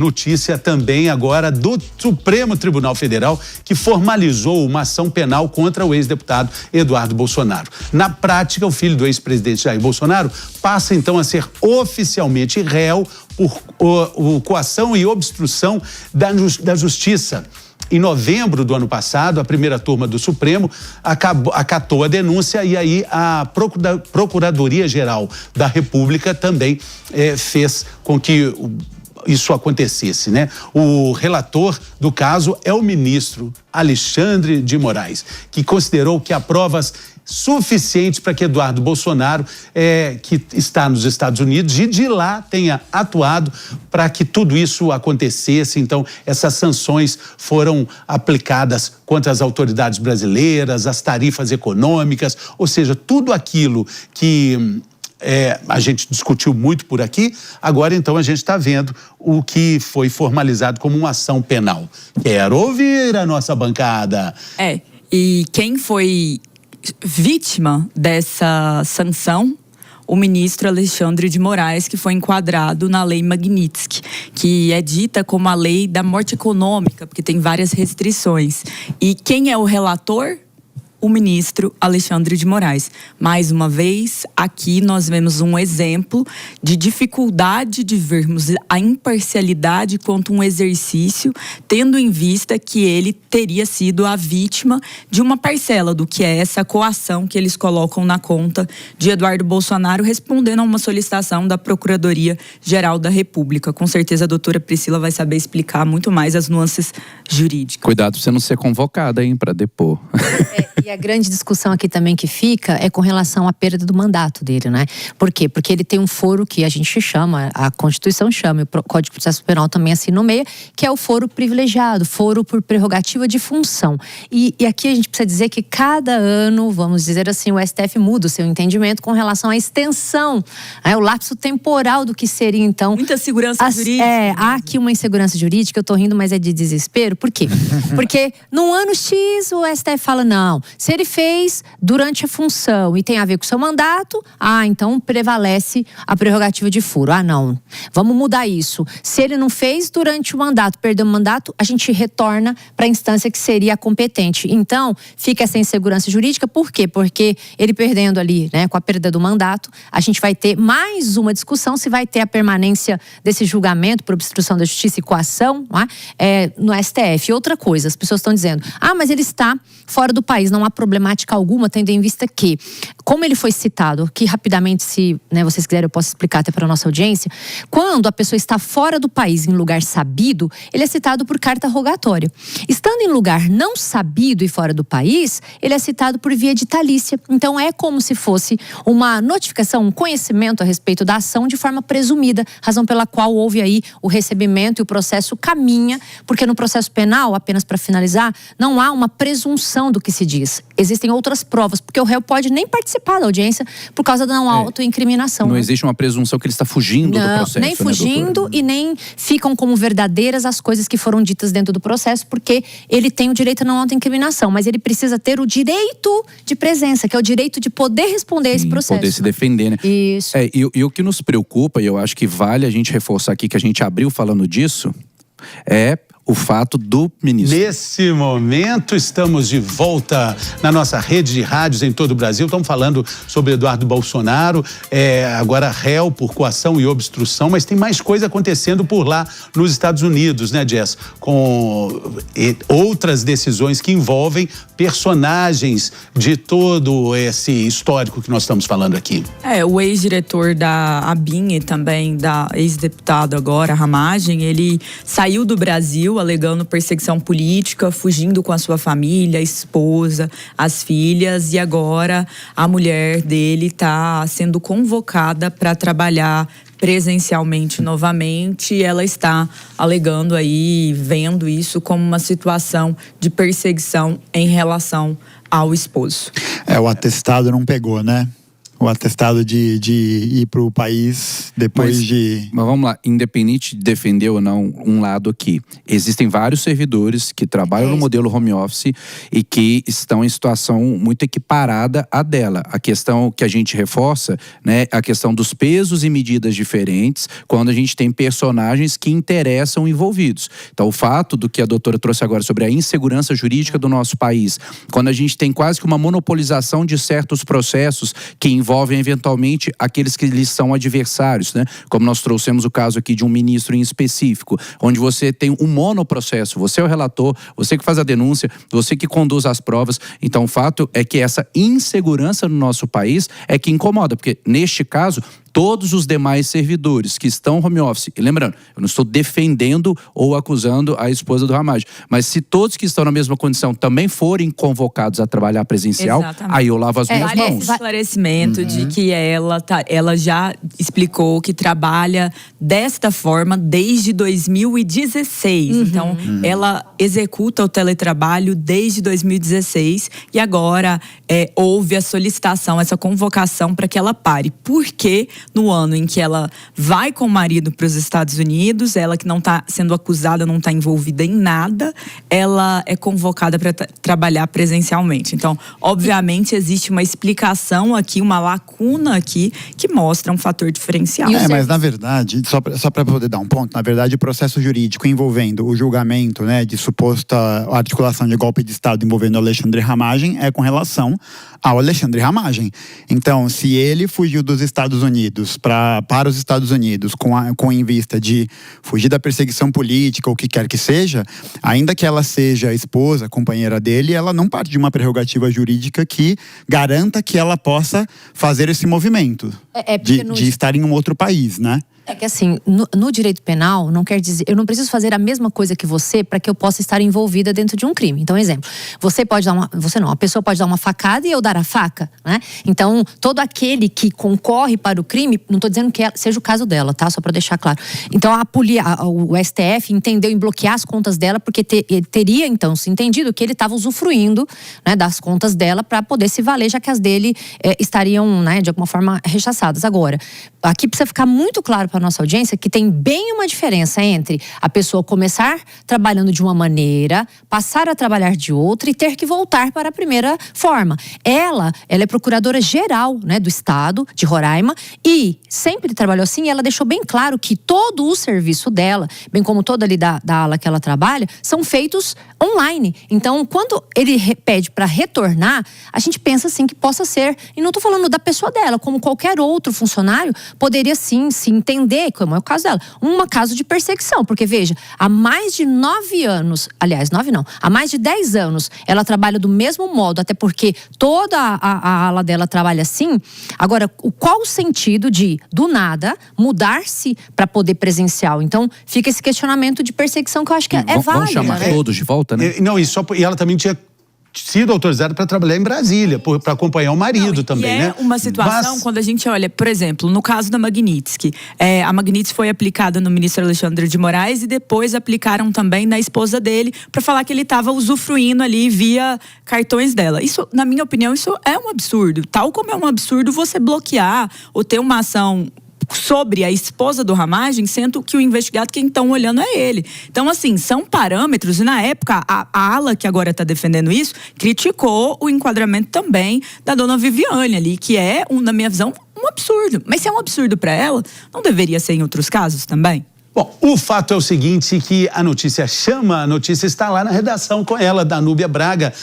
Notícia também agora do Supremo Tribunal Federal, que formalizou uma ação penal contra o ex-deputado Eduardo Bolsonaro. Na prática, o filho do ex-presidente Jair Bolsonaro passa então a ser oficialmente réu por coação e obstrução da Justiça. Em novembro do ano passado, a primeira turma do Supremo acatou a denúncia e aí a Procuradoria-Geral da República também fez com que isso acontecesse, né? O relator do caso é o ministro Alexandre de Moraes, que considerou que há provas suficientes para que Eduardo Bolsonaro, que está nos Estados Unidos, e de lá tenha atuado para que tudo isso acontecesse. Então, essas sanções foram aplicadas contra as autoridades brasileiras, as tarifas econômicas, ou seja, tudo aquilo que a gente discutiu muito por aqui, agora então a gente está vendo o que foi formalizado como uma ação penal. Quero ouvir a nossa bancada. E quem foi vítima dessa sanção? O ministro Alexandre de Moraes, que foi enquadrado na Lei Magnitsky, que é dita como a lei da morte econômica, porque tem várias restrições. E quem é o relator? O ministro Alexandre de Moraes. Mais uma vez, aqui nós vemos um exemplo de dificuldade de vermos a imparcialidade quanto um exercício, tendo em vista que ele teria sido a vítima de uma parcela do que é essa coação que eles colocam na conta de Eduardo Bolsonaro, respondendo a uma solicitação da Procuradoria-Geral da República. Com certeza a doutora Priscila vai saber explicar muito mais as nuances jurídicas. Cuidado pra você não ser convocada, hein, para depor. E a grande discussão aqui também que fica é com relação à perda do mandato dele, né? Por quê? Porque ele tem um foro que a gente chama, a Constituição chama, o Código de Processo Penal também assim nomeia, que é o foro privilegiado, foro por prerrogativa de função. E aqui a gente precisa dizer que cada ano, vamos dizer assim, o STF muda o seu entendimento com relação à extensão, o lapso temporal do que seria então... Muita segurança jurídica. Há aqui uma insegurança jurídica, eu tô rindo, mas é de desespero. Por quê? Porque num ano X o STF fala, não, se ele fez durante a função e tem a ver com o seu mandato, então prevalece a prerrogativa de foro. Não, vamos mudar isso. Se ele não fez durante o mandato, perdeu o mandato, a gente retorna para a instância que seria a competente. Então, fica essa insegurança jurídica. Por quê? Porque ele perdendo ali, né, com a perda do mandato, a gente vai ter mais uma discussão se vai ter a permanência desse julgamento por obstrução da justiça e coação no STF. Outra coisa, as pessoas estão dizendo, mas ele está fora do país, não há problemática alguma, tendo em vista que, como ele foi citado, que rapidamente, se vocês quiserem, eu posso explicar até para a nossa audiência, quando a pessoa está fora do país, em lugar sabido, ele é citado por carta rogatória. Estando em lugar não sabido e fora do país, ele é citado por via ditalícia. Então é como se fosse uma notificação, um conhecimento a respeito da ação de forma presumida, razão pela qual houve aí o recebimento e o processo caminha, porque no processo penal, apenas para finalizar, não há uma presunção do que se diz. Existem outras provas, porque o réu pode nem participar da audiência por causa da não autoincriminação. Não existe uma presunção que ele está fugindo do processo. Nem fugindo, e nem ficam como verdadeiras as coisas que foram ditas dentro do processo, porque ele tem o direito à não autoincriminação, mas ele precisa ter o direito de presença, que é o direito de poder responder a esse processo. Poder se defender, né? Isso. E o que nos preocupa, e eu acho que vale a gente reforçar aqui, que a gente abriu falando disso, é o fato do ministro. Nesse momento, estamos de volta na nossa rede de rádios em todo o Brasil. Estamos falando sobre Eduardo Bolsonaro, agora réu por coação e obstrução, mas tem mais coisa acontecendo por lá nos Estados Unidos, né, Jess? Com outras decisões que envolvem personagens de todo esse histórico que nós estamos falando aqui. O ex-diretor da ABIN e também da ex-deputado agora, Ramagem, ele saiu do Brasil alegando perseguição política, fugindo com a sua família, a esposa, as filhas, e agora a mulher dele está sendo convocada para trabalhar presencialmente novamente, e ela está alegando aí, vendo isso como uma situação de perseguição em relação ao esposo. O atestado não pegou, né? o atestado de ir para o país depois Mas vamos lá, independente de defender ou não um lado aqui, existem vários servidores que trabalham no modelo home office e que estão em situação muito equiparada à dela. A questão que a gente reforça, né, a questão dos pesos e medidas diferentes quando a gente tem personagens que interessam envolvidos. Então, o fato do que a doutora trouxe agora sobre a insegurança jurídica do nosso país, quando a gente tem quase que uma monopolização de certos processos que envolvem eventualmente aqueles que lhes são adversários, né? Como nós trouxemos o caso aqui de um ministro em específico, onde você tem um monoprocesso, você é o relator, você que faz a denúncia, você que conduz as provas. Então o fato é que essa insegurança no nosso país é que incomoda, porque neste caso todos os demais servidores que estão home office, e lembrando, eu não estou defendendo ou acusando a esposa do Ramagem, mas se todos que estão na mesma condição também forem convocados a trabalhar presencial, exatamente, aí eu lavo as minhas mãos. Esse esclarecimento de que ela já explicou que trabalha desta forma desde 2016. Então, ela executa o teletrabalho desde 2016 e agora houve a solicitação, essa convocação para que ela pare. Por quê? No ano em que ela vai com o marido para os Estados Unidos, ela que não está sendo acusada, não está envolvida em nada, ela é convocada para trabalhar presencialmente. Então, obviamente, existe uma explicação aqui, uma lacuna aqui, que mostra um fator diferencial. Mas na verdade, só para poder dar um ponto, na verdade o processo jurídico envolvendo o julgamento, né, de suposta articulação de golpe de Estado envolvendo Alexandre Ramagem é com relação ao Alexandre Ramagem. Então, se ele fugiu dos Estados Unidos para os Estados Unidos com em vista de fugir da perseguição política ou o que quer que seja, ainda que ela seja esposa, companheira dele, ela não parte de uma prerrogativa jurídica que garanta que ela possa fazer esse movimento de estar em um outro país, né? É que assim, no direito penal, não quer dizer, eu não preciso fazer a mesma coisa que você para que eu possa estar envolvida dentro de um crime. Então, exemplo, a pessoa pode dar uma facada e eu dar a faca, né? Então, todo aquele que concorre para o crime, não estou dizendo que seja o caso dela, tá? Só para deixar claro. Então, o STF entendeu em bloquear as contas dela porque teria, então, se entendido que ele estava usufruindo, né, das contas dela para poder se valer, já que as dele estariam, né, de alguma forma rechaçadas. Agora, aqui precisa ficar muito claro para a nossa audiência que tem bem uma diferença entre a pessoa começar trabalhando de uma maneira, passar a trabalhar de outra e ter que voltar para a primeira forma. Ela é procuradora-geral, né, do Estado de Roraima e sempre trabalhou assim, e ela deixou bem claro que todo o serviço dela, bem como toda ali da ala que ela trabalha, são feitos online. Então, quando ele pede para retornar, a gente pensa assim que possa ser, e não estou falando da pessoa dela, como qualquer outro funcionário, poderia sim se entender, como é o caso dela, um caso de perseguição, porque veja, há mais de 9 anos, aliás, 9 não, há mais de 10 anos, ela trabalha do mesmo modo, até porque toda a ala dela trabalha assim. Agora, qual o sentido de, do nada, mudar-se para poder presencial? Então, fica esse questionamento de perseguição que eu acho que é válido. Vamos chamar todos de volta, né? E ela também tinha sido autorizada para trabalhar em Brasília, para acompanhar o marido também, né? Uma situação, quando a gente olha, por exemplo, no caso da Magnitsky, a Magnitsky foi aplicada no ministro Alexandre de Moraes e depois aplicaram também na esposa dele para falar que ele estava usufruindo ali via cartões dela. Isso, na minha opinião, isso é um absurdo. Tal como é um absurdo você bloquear ou ter uma ação sobre a esposa do Ramagem, sendo que o investigado, quem estão olhando é ele. Então, assim, são parâmetros, e na época, a ala que agora está defendendo isso, criticou o enquadramento também da dona Viviane ali, que é, na minha visão, um absurdo. Mas se é um absurdo para ela, não deveria ser em outros casos também? Bom, o fato é o seguinte, que a notícia está lá na redação com ela, Danúbia Braga.